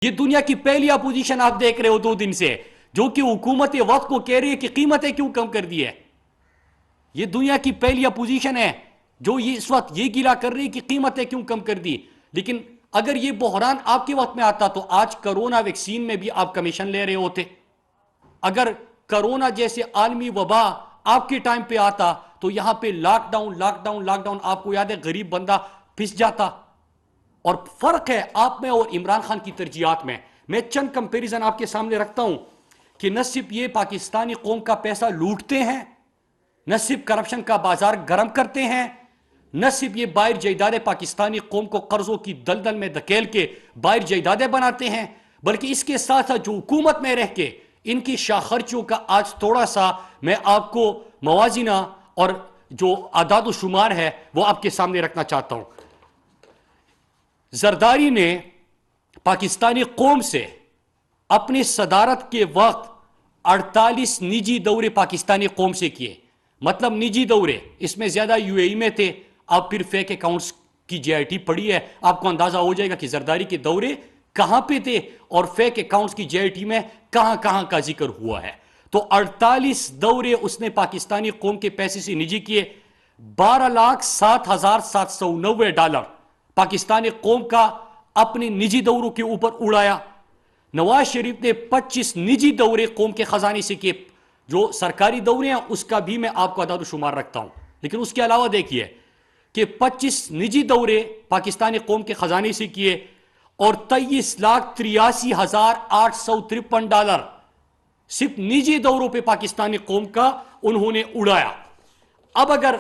یہ دنیا کی پہلی اپوزیشن آپ دیکھ رہے ہو 2 دن سے، جو کہ حکومت وقت کو کہہ رہی ہے کہ قیمتیں کیوں کم کر دی ہے۔ یہ دنیا کی پہلی اپوزیشن ہے جو اس وقت یہ گلا کر رہی ہے کہ قیمتیں کیوں کم کر دی۔ لیکن اگر یہ بحران آپ کے وقت میں آتا تو آج کرونا ویکسین میں بھی آپ کمیشن لے رہے ہوتے۔ اگر کرونا جیسے عالمی وبا آپ کے ٹائم پہ آتا تو یہاں پہ لاک ڈاؤن آپ کو یاد ہے، غریب بندہ پھنس جاتا۔ اور فرق ہے آپ میں اور عمران خان کی ترجیحات میں۔ میں چند کمپیریزن آپ کے سامنے رکھتا ہوں کہ نہ صرف یہ پاکستانی قوم کا پیسہ لوٹتے ہیں، نہ صرف کرپشن کا بازار گرم کرتے ہیں، نہ صرف یہ باہر جائیدادیں پاکستانی قوم کو قرضوں کی دلدل میں دھکیل کے باہر جائیدادیں بناتے ہیں، بلکہ اس کے ساتھ ساتھ جو حکومت میں رہ کے ان کی شاہ خرچیوں کا آج تھوڑا سا میں آپ کو موازنہ اور جو اعداد و شمار ہے وہ آپ کے سامنے رکھنا چاہتا ہوں۔ زرداری نے پاکستانی قوم سے اپنی صدارت کے وقت 48 نجی دورے پاکستانی قوم سے کیے۔ مطلب نجی دورے، اس میں زیادہ یو اے ای میں تھے۔ آپ پھر فیک اکاؤنٹس کی جے آئی ٹی پڑھی ہے، آپ کو اندازہ ہو جائے گا کہ زرداری کے دورے کہاں پہ تھے اور فیک اکاؤنٹس کی جے آئی ٹی میں کہاں کہاں کا ذکر ہوا ہے۔ تو 48 دورے اس نے پاکستانی قوم کے پیسے سے نجی کیے۔ 12,07,790 ڈالر پاکستانی قوم کا اپنے نجی دوروں کے اوپر اڑایا۔ نواز شریف نے 25 نجی دورے قوم کے خزانے سے کیے۔ جو سرکاری دورے ہیں اس کا بھی میں آپ کو اعداد و شمار رکھتا ہوں، لیکن اس کے علاوہ دیکھیے کہ 25 نجی دورے پاکستانی قوم کے خزانے سے کیے اور 23,83,853 ڈالر صرف نجی دوروں پہ پاکستانی قوم کا انہوں نے اڑایا۔ اب اگر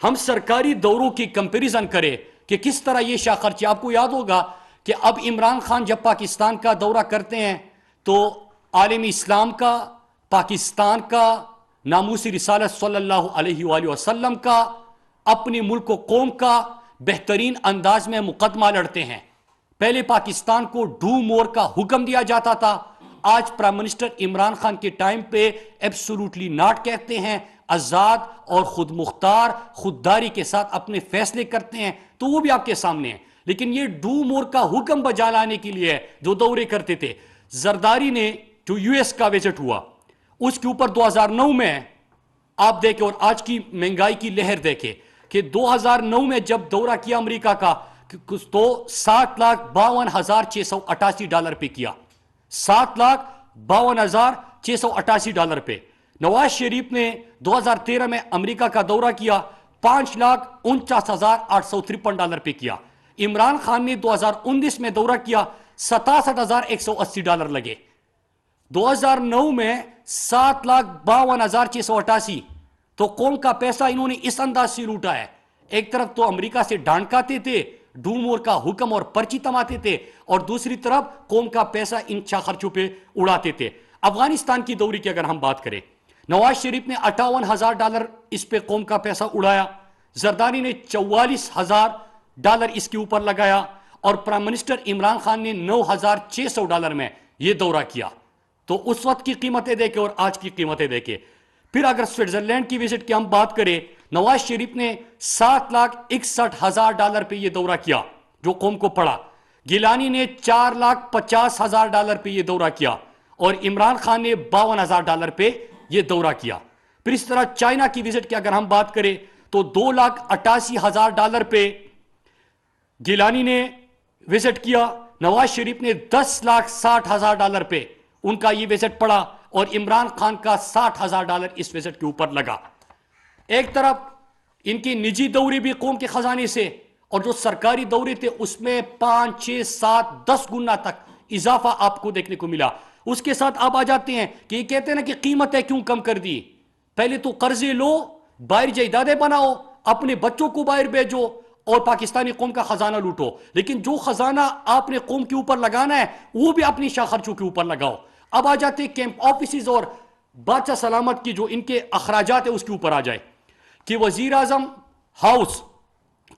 ہم سرکاری دوروں کی کمپیریزن کریں کہ کس طرح یہ شاہ خرچی، آپ کو یاد ہوگا کہ اب عمران خان جب پاکستان کا دورہ کرتے ہیں تو عالم اسلام کا، پاکستان کا، ناموس رسالت صلی اللہ علیہ وآلہ وسلم کا، اپنے ملک و قوم کا بہترین انداز میں مقدمہ لڑتے ہیں۔ پہلے پاکستان کو ڈو مور کا حکم دیا جاتا تھا، آج پرائم منسٹر عمران خان کے ٹائم پہ ایبسولوٹلی ناٹ کہتے ہیں، آزاد اور خود مختار خودداری کے ساتھ اپنے فیصلے کرتے ہیں، تو وہ بھی آپ کے سامنے ہیں۔ لیکن یہ ڈو مور کا حکم بجا لانے کے لیے جو دورے کرتے تھے، زرداری نے جو یو ایس کا وزٹ ہوا اس کے اوپر 2009 میں آپ دیکھیں اور آج کی مہنگائی کی لہر دیکھیں کہ 2009 میں جب دورہ کیا امریکہ کا تو 7,52,688 ڈالر پہ کیا، 7,52,688 ڈالر پہ۔ نواز شریف نے 2013 میں امریکہ کا دورہ کیا، 5,49,853 ڈالر پہ کیا۔ عمران خان نے 2019 میں دورہ کیا، 67,180 ڈالر لگے۔ 2009 میں 7,52,688، تو قوم کا پیسہ انہوں نے اس انداز سے لوٹا ہے۔ ایک طرف تو امریکہ سے ڈانٹ کھاتے تھے، ڈو مور کا حکم اور پرچی تماتے تھے، اور دوسری طرف قوم کا پیسہ ان شاہ خرچوں پہ اڑاتے تھے۔ افغانستان کی دوری کی اگر ہم بات کریں، نواز شریف نے 58,000 ڈالر اس پہ قوم کا پیسہ اڑایا، زرداری نے 44,000 ڈالر اس کے اوپر لگایا، اور پرائم منسٹر عمران خان نے 9,600 ڈالر میں یہ دورہ کیا۔ تو اس وقت کی قیمتیں دیکھیں اور آج کی قیمتیں دیکھیں۔ پھر اگر سوئٹزرلینڈ کی وزٹ کی ہم بات کریں، نواز شریف نے 7,61,000 ڈالر پہ یہ دورہ کیا جو قوم کو پڑا، گیلانی نے 4,50,000 ڈالر پہ یہ دورہ کیا، اور عمران خان نے 52,000 ڈالر پہ یہ دورہ کیا۔ پھر اس طرح چائنا کی وزٹ کی اگر ہم بات کریں تو 2,88,000 ڈالر پہ گیلانی نے وزٹ کیا، نواز شریف نے 10,60,000 ڈالر پہ ان کا یہ وزٹ پڑا، اور عمران خان کا 60,000 ڈالر اس وزٹ کے اوپر لگا۔ ایک طرف ان کی نجی دورے بھی قوم کے خزانے سے، اور جو سرکاری دورے تھے اس میں 5، 6، 7، 10 گنا تک اضافہ آپ کو دیکھنے کو ملا۔ اس کے ساتھ آپ آ جاتے ہیں کہ یہ کہتے ہیں نا کہ قیمتیں کیوں کم کر دی۔ پہلے تو قرضے لو، باہر جائیدادیں بناؤ، اپنے بچوں کو باہر بھیجو اور پاکستانی قوم کا خزانہ لوٹو، لیکن جو خزانہ آپ نے قوم کے اوپر لگانا ہے وہ بھی اپنی شاہ خرچوں کے اوپر لگاؤ۔ اب آ جاتے کیمپ آفیسز اور بادشاہ سلامت کی جو ان کے اخراجات ہیں اس کے اوپر آ جائے کہ وزیر اعظم ہاؤس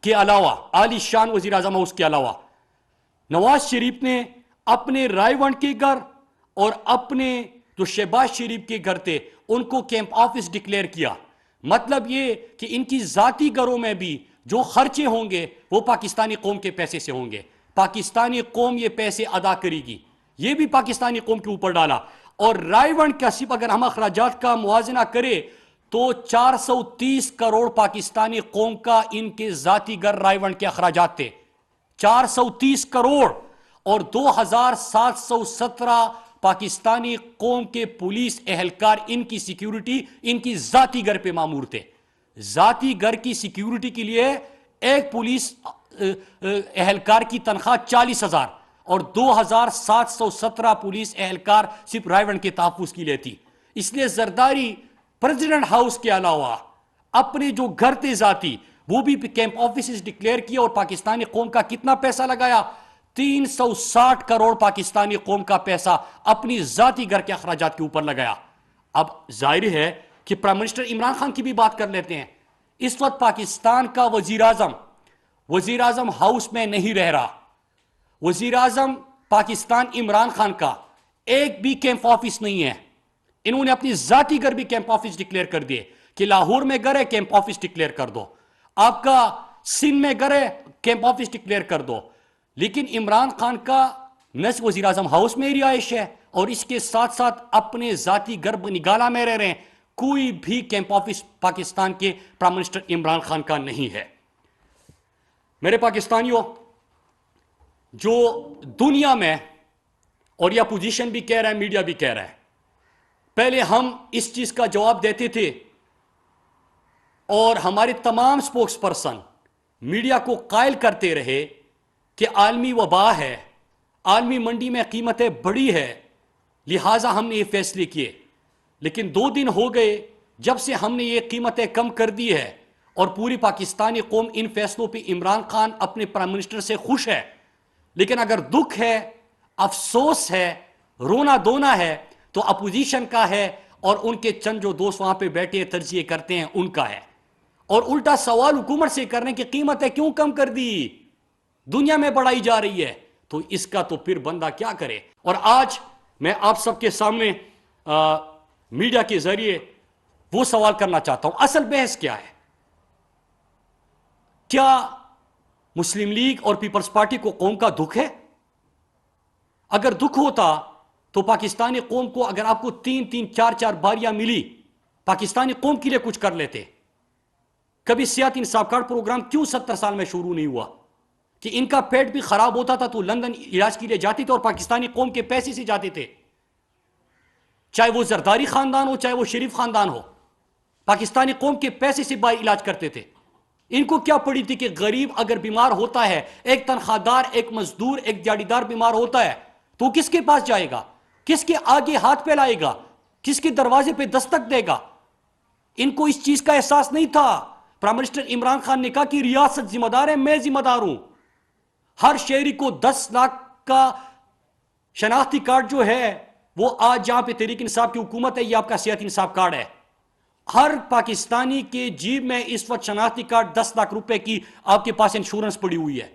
کے علاوہ، عالی شان وزیر اعظم ہاؤس کے علاوہ، نواز شریف نے اپنے رائے ونڈ کے گھر اور اپنے جو شہباز شریف کے گھر تھے ان کو کیمپ آفس ڈکلیئر کیا۔ مطلب یہ کہ ان کی ذاتی گھروں میں بھی جو خرچے ہوں گے وہ پاکستانی قوم کے پیسے سے ہوں گے۔ پاکستانی قوم یہ پیسے ادا کرے گی، یہ بھی پاکستانی قوم کے اوپر ڈالا. اور رائے ونڈ کا صرف اگر ہم اخراجات کا موازنہ کریں تو 430 کروڑ پاکستانی قوم کا ان کے ذاتی گھر رائے ونڈ کے اخراجات تھے، 430 کروڑ. اور 2717 پاکستانی قوم کے پولیس اہلکار ان کی سیکیورٹی ان کی ذاتی گھر پہ مامور تھے. ذاتی گھر کی سیکیورٹی کے لیے ایک پولیس اہلکار کی تنخواہ 40,000 اور 2717 پولیس اہلکار صرف رائے ونڈ کے تحفظ کی لیے تھی. اس لیے زرداری پریزیڈنٹ ہاؤس کے علاوہ اپنے جو گھر تھے ذاتی وہ بھی کیمپ آفیسز ڈکلیئر کیے. اور پاکستانی قوم کا کتنا پیسہ لگایا؟ 360 کروڑ پاکستانی قوم کا پیسہ اپنی ذاتی گھر کے اخراجات کے اوپر لگایا. اب ظاہر ہے کہ پرائم منسٹر عمران خان کی بھی بات کر لیتے ہیں. اس وقت پاکستان کا وزیر اعظم ہاؤس میں نہیں رہ رہا. وزیر اعظم پاکستان عمران خان کا ایک بھی کیمپ آفس نہیں ہے. انہوں نے اپنی ذاتی گھر بھی کیمپ آفس ڈکلیئر کر دیے کہ لاہور میں گھر ہے کیمپ آفس ڈکلیئر کر دو، آپ کا سندھ میں گھر ہے کیمپ آفس ڈکلیئر کر دو. لیکن عمران خان کا نصف وزیر اعظم ہاؤس میں رہائش ہے اور اس کے ساتھ ساتھ اپنے ذاتی گھر نگالا میں رہ رہے ہیں. کوئی بھی کیمپ آفس پاکستان کے پرائم منسٹر عمران خان کا نہیں ہے. میرے پاکستانیوں، جو دنیا میں اور یہ اپوزیشن بھی کہہ رہا ہے میڈیا بھی کہہ رہا ہے، پہلے ہم اس چیز کا جواب دیتے تھے اور ہمارے تمام سپوکس پرسن میڈیا کو قائل کرتے رہے کہ عالمی وبا ہے، عالمی منڈی میں قیمتیں بڑی ہے، لہٰذا ہم نے یہ فیصلے کیے. لیکن 2 دن ہو گئے جب سے ہم نے یہ قیمتیں کم کر دی ہے اور پوری پاکستانی قوم ان فیصلوں پہ عمران خان اپنے پرائم منسٹر سے خوش ہے. لیکن اگر دکھ ہے، افسوس ہے، رونا دونا ہے تو اپوزیشن کا ہے اور ان کے چند جو دوست وہاں پہ بیٹھے تجزیے کرتے ہیں ان کا ہے. اور الٹا سوال حکومت سے کرنے کی قیمتیں کیوں کم کر دی، دنیا میں بڑھائی جا رہی ہے، تو اس کا تو پھر بندہ کیا کرے. اور آج میں آپ سب کے سامنے میڈیا کے ذریعے وہ سوال کرنا چاہتا ہوں، اصل بحث کیا ہے؟ کیا مسلم لیگ اور پیپلز پارٹی کو قوم کا دکھ ہے؟ اگر دکھ ہوتا تو پاکستانی قوم کو اگر آپ کو 3 4 باریاں ملی پاکستانی قوم کے لیے کچھ کر لیتے. کبھی صحت انصاف کارڈ پروگرام کیوں 70 سال میں شروع نہیں ہوا؟ کہ ان کا پیٹ بھی خراب ہوتا تھا تو لندن علاج کے لیے جاتے تھے اور پاکستانی قوم کے پیسے سے جاتے تھے، چاہے وہ زرداری خاندان ہو چاہے وہ شریف خاندان ہو، پاکستانی قوم کے پیسے سے باہر علاج کرتے تھے. ان کو کیا پڑی تھی کہ غریب اگر بیمار ہوتا ہے، ایک تنخواہ دار، ایک مزدور، ایک دیہڑی دار بیمار ہوتا ہے تو کس کے پاس جائے گا، کس کے آگے ہاتھ پھیلائے گا، کس کے دروازے پہ دستک دے گا؟ ان کو اس چیز کا احساس نہیں تھا. پرائم منسٹر عمران خان نے کہا کہ ریاست ذمہ دار ہے، میں ذمہ دار ہوں. ہر شہری کو 10 لاکھ کا شناختی کارڈ جو ہے وہ آج جہاں پہ تحریک انصاف کی حکومت ہے یہ آپ کا صحت انصاف کارڈ ہے. ہر پاکستانی کے جیب میں اس وقت شناختی کارڈ 10 لاکھ روپے کی آپ کے پاس انشورنس پڑی ہوئی ہے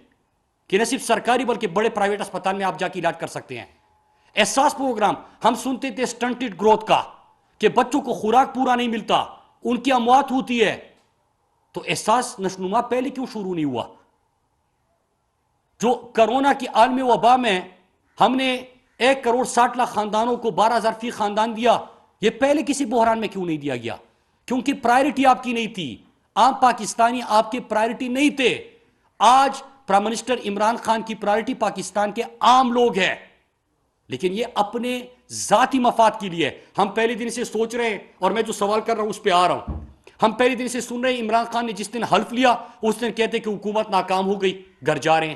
کہ نہ صرف سرکاری بلکہ بڑے پرائیویٹ اسپتال میں آپ جا کے علاج کر سکتے ہیں. احساس پروگرام ہم سنتے تھے سٹنٹڈ گروتھ کا کہ بچوں کو خوراک پورا نہیں ملتا، ان کی اموات ہوتی ہے، تو احساس نشوونما پہلے کیوں شروع نہیں ہوا؟ جو کرونا کی عالمی وبا میں ہم نے 1.60 کروڑ خاندانوں کو 12,000 فی خاندان دیا، یہ پہلے کسی بحران میں کیوں نہیں دیا گیا؟ کیونکہ پرائرٹی آپ کی نہیں تھی، عام پاکستانی آپ کے پرائرٹی نہیں تھے. آج پرائم منسٹر عمران خان کی پرائرٹی پاکستان کے عام لوگ ہیں، لیکن یہ اپنے ذاتی مفاد کے لیے. ہم پہلے دن سے سوچ رہے ہیں اور میں جو سوال کر رہا ہوں اس پہ آ رہا ہوں، ہم پہلے دن سے سن رہے ہیں عمران خان نے جس دن حلف لیا اس دن کہتے کہ حکومت ناکام ہو گئی، گھر جا رہے ہیں.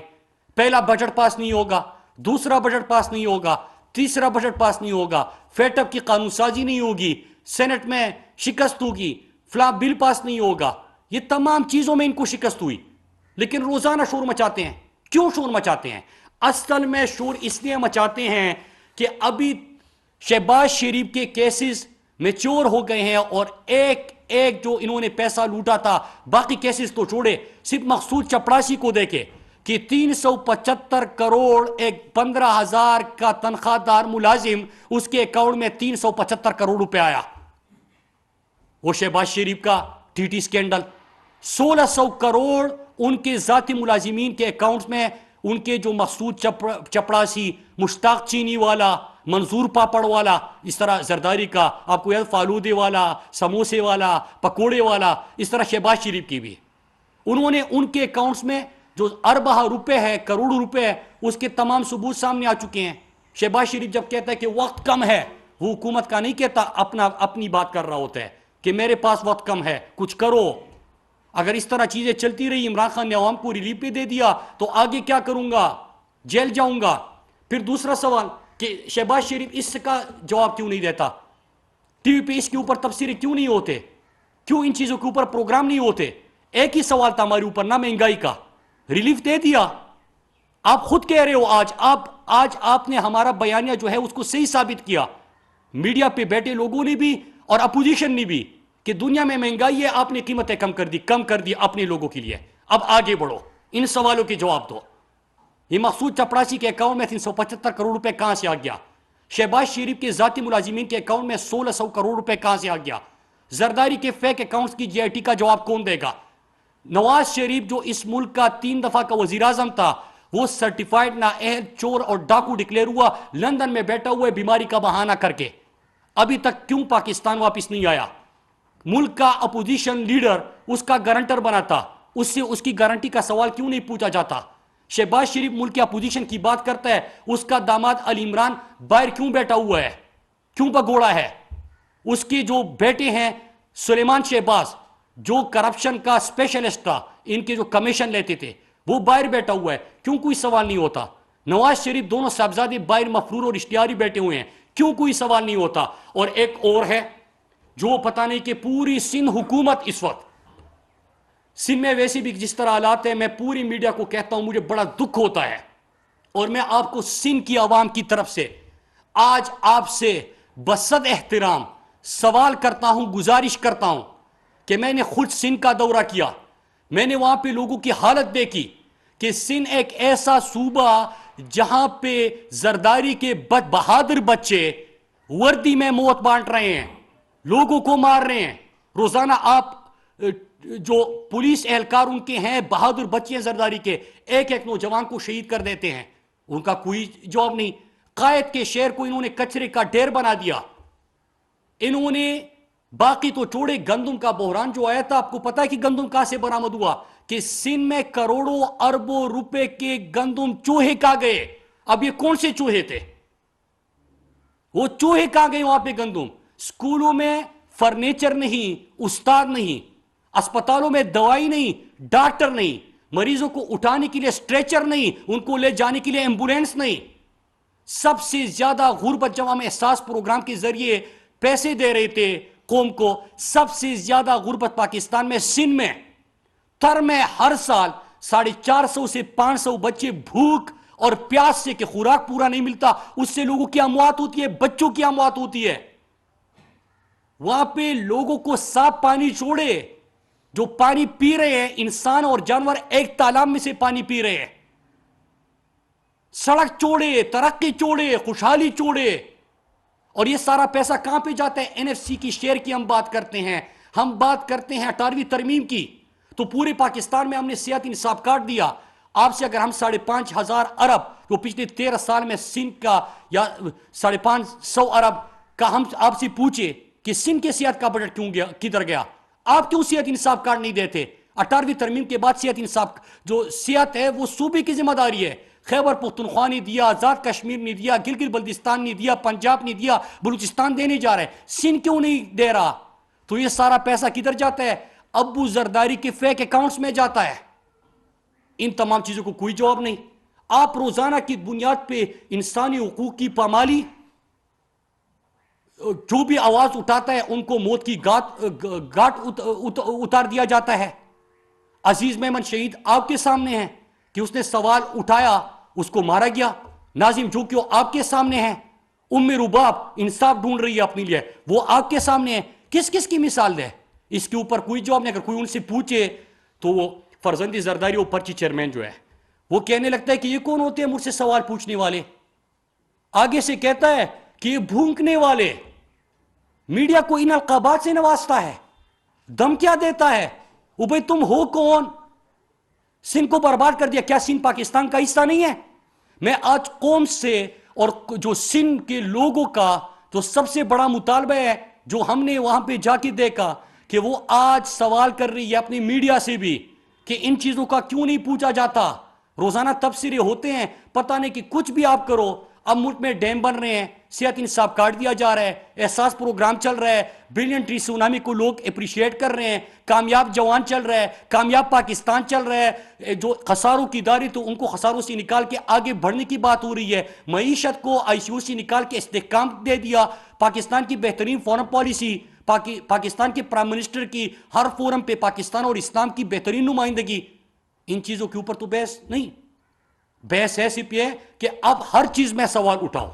پہلا بجٹ پاس نہیں ہوگا، دوسرا بجٹ پاس نہیں ہوگا، تیسرا بجٹ پاس نہیں ہوگا، فیٹ اپ کی قانون سازی نہیں ہوگی، سینٹ میں شکست ہوگی، فلاں بل پاس نہیں ہوگا. یہ تمام چیزوں میں ان کو شکست ہوئی، لیکن روزانہ شور مچاتے ہیں. کیوں شور مچاتے ہیں؟ اصل میں شور اس لیے مچاتے ہیں کہ ابھی شہباز شریف کے کیسز میچور ہو گئے ہیں اور ایک جو انہوں نے پیسہ لوٹا تھا، باقی کیسز تو چھوڑے، صرف مقصود چپڑاسی کو دیکھے کہ 375 کروڑ ایک 15,000 کا تنخواہ دار ملازم اس کے اکاؤنٹ میں 375 کروڑ روپے آیا. وہ شہباز شریف کا ٹی سکینڈل، 1,600 کروڑ ان کے ذاتی ملازمین کے اکاؤنٹس میں ان کے جو مقصود چپڑاسی، مشتاق چینی والا، منظور پاپڑ والا، اس طرح زرداری کا آپ کو یاد، فالودے والا، سموسے والا، پکوڑے والا، اس طرح شہباز شریف کی بھی انہوں نے ان کے اکاؤنٹس میں جو اربہ روپے ہے، کروڑ روپے ہے، اس کے تمام ثبوت سامنے آ چکے ہیں. شہباز شریف جب کہتا ہے کہ وقت کم ہے، وہ حکومت کا نہیں کہتا، اپنی بات کر رہا ہوتا ہے کہ میرے پاس وقت کم ہے، کچھ کرو. اگر اس طرح چیزیں چلتی رہی، عمران خان نے عوام کو ریلیف پہ دے دیا، تو آگے کیا کروں گا؟ جیل جاؤں گا. پھر دوسرا سوال کہ شہباز شریف اس کا جواب کیوں نہیں دیتا؟ ٹی وی پہ اس کے اوپر تبصرے کیوں نہیں ہوتے؟ کیوں ان چیزوں کے اوپر پروگرام نہیں ہوتے؟ ایک ہی سوال تھا ہمارے اوپر، نہ مہنگائی کا، ریلیف دے دیا. آپ خود کہہ رہے ہو آج آپ نے ہمارا بیانیہ جو ہے اس کو صحیح ثابت کیا، میڈیا پہ بیٹھے لوگوں نے بھی اور اپوزیشن نے بھی، کہ دنیا میں مہنگائی ہے، آپ نے قیمتیں کم کر دی اپنے لوگوں کے لیے. اب آگے بڑھو، ان سوالوں کے جواب دو. یہ مقصود چپڑاسی کے اکاؤنٹ میں 375 کروڑ روپے کہاں سے آ گیا؟ شہباز شریف کے ذاتی ملازمین کے اکاؤنٹ میں 1600 کروڑ روپے کہاں سے آ گیا؟ زرداری کے فیک اکاؤنٹس کی جی آئی ٹی کا جواب کون دے گا؟ نواز شریف جو اس ملک کا 3 دفعہ کا وزیر اعظم تھا، وہ سرٹیفائیڈ نااہل، چور اور ڈاکو ڈکلیئر ہوا، لندن میں بیٹھا ہوا ہے بیماری کا بہانہ کر کے. ابھی تک کیوں پاکستان واپس نہیں آیا؟ ملک کا اپوزیشن لیڈر اس کا گارنٹر بنا تھا، اس سے اس کی گارنٹی کا سوال کیوں نہیں پوچھا جاتا؟ شہباز شریف ملک کی اپوزیشن کی بات کرتا ہے، اس کا داماد علی عمران باہر کیوں بیٹھا ہوا ہے، کیوں بگوڑا ہے؟ اس کے جو بیٹے ہیں سلیمان شہباز، جو کرپشن کا اسپیشلسٹ تھا، ان کے جو کمیشن لیتے تھے، وہ باہر بیٹھا ہوا ہے، کیوں کوئی سوال نہیں ہوتا؟ نواز شریف دونوں صاحبزادے باہر مفرور اور اشتہاری بیٹھے ہوئے ہیں، کیوں کوئی سوال نہیں ہوتا؟ اور ایک اور ہے جو پتہ نہیں کہ پوری سندھ حکومت اس وقت، سندھ میں ویسے بھی جس طرح حالات ہیں، میں پوری میڈیا کو کہتا ہوں مجھے بڑا دکھ ہوتا ہے، اور میں آپ کو سندھ کی عوام کی طرف سے آج آپ سے بصد احترام سوال کرتا ہوں، گزارش کرتا ہوں کہ میں نے خود سندھ کا دورہ کیا، میں نے وہاں پہ لوگوں کی حالت دیکھی کہ سندھ ایک ایسا صوبہ جہاں پہ زرداری کے بہادر بچے وردی میں موت بانٹ رہے ہیں، لوگوں کو مار رہے ہیں روزانہ. آپ جو پولیس اہلکار ان کے ہیں، بہادر بچے ہیں زرداری کے، ایک ایک نوجوان کو شہید کر دیتے ہیں، ان کا کوئی جواب نہیں. قائد کے شہر کو انہوں نے کچرے کا ڈھیر بنا دیا. انہوں نے باقی تو چھوڑے، گندم کا بحران جو آیا تھا، آپ کو پتا ہے کہ گندم کہاں سے برآمد ہوا؟ کہ سندھ میں کروڑوں اربوں روپے کے گندم چوہے کہاں گئے؟ اب یہ کون سے چوہے تھے؟ وہ چوہے کہاں گئے وہاں پہ گندم؟ سکولوں میں فرنیچر نہیں، استاد نہیں، اسپتالوں میں دوائی نہیں، ڈاکٹر نہیں، مریضوں کو اٹھانے کے لیے سٹریچر نہیں، ان کو لے جانے کے لیے ایمبولینس نہیں. سب سے زیادہ غربت جب ہم احساس پروگرام کے ذریعے پیسے دے رہے تھے قوم کو، سب سے زیادہ غربت پاکستان میں سندھ میں. تر میں ہر سال 450 سے 500 بچے بھوک اور پیاس سے کہ خوراک پورا نہیں ملتا، اس سے لوگوں کی اموات ہوتی ہے، بچوں کی اموات ہوتی ہے. وہاں پہ لوگوں کو صاف پانی چھوڑے، جو پانی پی رہے ہیں انسان اور جانور ایک تالاب میں سے پانی پی رہے ہیں. سڑک چوڑے، ترقی چوڑے، خوشحالی چوڑے. اور یہ سارا پیسہ کہاں پہ جاتا ہے؟ این ایف سی کی شیئر کی ہم بات کرتے ہیں، ہم بات کرتے ہیں 18ویں ترمیم کی. تو پورے پاکستان میں ہم نے صحت انصاف کارڈ دیا. آپ سے اگر ہم 5,500 ارب جو پچھلے 13 سال میں سندھ کا، یا 550 ارب کا ہم آپ سے پوچھے کہ سندھ کے صحت کا بجٹ کیوں گیا، کدھر گیا؟ آپ کیوں صحت انصاف کارڈ نہیں دیتے؟ 18ویں ترمیم کے بعد صحت انصاف، جو صحت ہے وہ صوبے کی ذمہ داری ہے. خیبر پختونخوا نے دیا، آزاد کشمیر نے دیا، گلگت بلتستان نے دیا، پنجاب نے دیا، بلوچستان دینے جا رہے ہیں، سندھ کیوں نہیں دے رہا؟ تو یہ سارا پیسہ کدھر جاتا ہے؟ ابو زرداری کے فیک اکاؤنٹس میں جاتا ہے. ان تمام چیزوں کو کوئی جواب نہیں. آپ روزانہ کی بنیاد پہ انسانی حقوق کی پامالی، جو بھی آواز اٹھاتا ہے ان کو موت کی گھاٹ اتار دیا جاتا ہے. عزیز میمن شہید آپ کے سامنے ہیں کہ اس نے سوال اٹھایا، اس کو مارا گیا. ناظم جوکیو آپ کے سامنے ہیں. رباب انصاف ڈھونڈ رہی ہے اپنے لیے، وہ آپ کے سامنے ہے. کس کس کی مثال دے؟ اس کے اوپر کوئی جواب نہیں. اگر کوئی ان سے پوچھے تو وہ فرزندی زرداری وہ پرچی چیئرمین جو ہے وہ کہنے لگتا ہے کہ یہ کون ہوتے ہیں مجھ سے سوال پوچھنے والے؟ آگے سے کہتا ہے کہ یہ بھونکنے والے. میڈیا کو ان القابات سے نوازتا ہے، دم کیا دیتا ہے. وہ بھائی تم ہو کون؟ سندھ کو برباد کر دیا. کیا سندھ پاکستان کا حصہ نہیں ہے؟ میں آج قوم سے اور جو سندھ کے لوگوں کا جو سب سے بڑا مطالبہ ہے جو ہم نے وہاں پہ جا کے دیکھا کہ وہ آج سوال کر رہی ہے اپنی میڈیا سے بھی کہ ان چیزوں کا کیوں نہیں پوچھا جاتا. روزانہ تبصرے ہوتے ہیں, پتہ نہیں کہ کچھ بھی آپ کرو. اب ملک میں ڈیم بن رہے ہیں, صحت انصاف کاٹ دیا جا رہا ہے, احساس پروگرام چل رہا ہے, برلین ٹری سونامی کو لوگ اپریشیٹ کر رہے ہیں, کامیاب جوان چل رہا ہے, کامیاب پاکستان چل رہا ہے. جو خساروں کی داری تو ان کو خساروں سے نکال کے آگے بڑھنے کی بات ہو رہی ہے. معیشت کو آئی سی یو سے نکال کے استحکام دے دیا. پاکستان کی بہترین فارن پالیسی, پاکستان کے پرائم منسٹر کی ہر فورم پہ پاکستان اور اسلام کی بہترین نمائندگی. ان چیزوں کے اوپر تو بحث نہیں. بحث ہے صرف یہ کہ اب ہر چیز میں سوال اٹھاؤ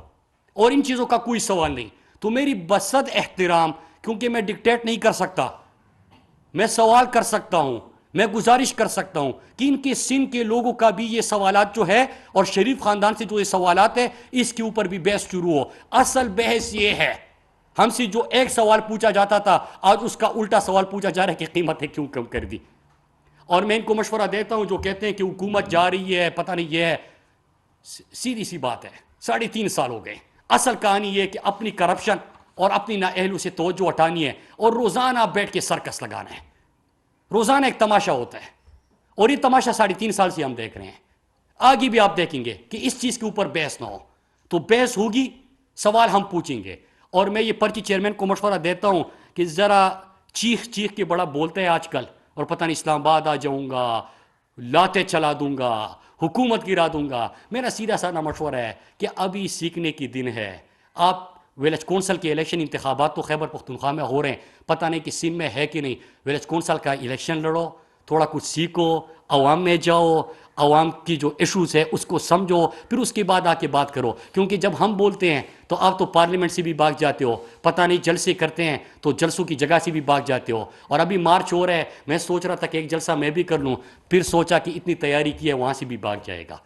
اور ان چیزوں کا کوئی سوال نہیں. تو میری بصد احترام, کیونکہ میں ڈکٹیٹ نہیں کر سکتا, میں سوال کر سکتا ہوں, میں گزارش کر سکتا ہوں کہ ان کے سندھ کے لوگوں کا بھی یہ سوالات جو ہے اور شریف خاندان سے جو یہ سوالات ہے اس کے اوپر بھی بحث شروع ہو. اصل بحث یہ ہے, ہم سے جو ایک سوال پوچھا جاتا تھا آج اس کا الٹا سوال پوچھا جا رہا ہے کہ قیمتیں کیوں کم کر دی. اور میں ان کو مشورہ دیتا ہوں جو کہتے ہیں کہ حکومت جا رہی ہے, پتہ نہیں یہ ہے. سیدھی سی بات ہے, 3.5 سال ہو گئے. اصل کہانی یہ کہ اپنی کرپشن اور اپنی نااہلوں سے توجہ ہٹانی ہے اور روزانہ بیٹھ کے سرکس لگانا ہے. روزانہ ایک تماشا ہوتا ہے اور یہ تماشا 3.5 سال سے ہم دیکھ رہے ہیں. آگے بھی آپ دیکھیں گے کہ اس چیز کے اوپر بحث نہ ہو. تو بحث ہوگی, سوال ہم پوچھیں گے. اور میں یہ پرچی چیئرمین کو مشورہ دیتا ہوں کہ ذرا چیخ کے بڑا بولتے ہیں آج کل, اور پتہ نہیں اسلام آباد آ جاؤں گا, لاتے چلا دوں گا, حکومت گرا دوں گا. میرا سیدھا سادہ مشورہ ہے کہ ابھی سیکھنے کی دن ہے. آپ ویلیج کونسل کے الیکشن انتخابات تو خیبر پختونخوا میں ہو رہے ہیں, پتہ نہیں کہ سندھ میں ہے کہ نہیں. ویلیج کونسل کا الیکشن لڑو, تھوڑا کچھ سیکھو, عوام میں جاؤ, عوام کی جو ایشوز ہے اس کو سمجھو, پھر اس کے بعد آ کے بات کرو. کیونکہ جب ہم بولتے ہیں تو آپ تو پارلیمنٹ سے بھی بھاگ جاتے ہو, پتہ نہیں جلسے کرتے ہیں تو جلسوں کی جگہ سے بھی بھاگ جاتے ہو. اور ابھی مارچ ہو رہا ہے, میں سوچ رہا تھا کہ ایک جلسہ میں بھی کر لوں, پھر سوچا کہ اتنی تیاری کی ہے وہاں سے بھی بھاگ جائے گا.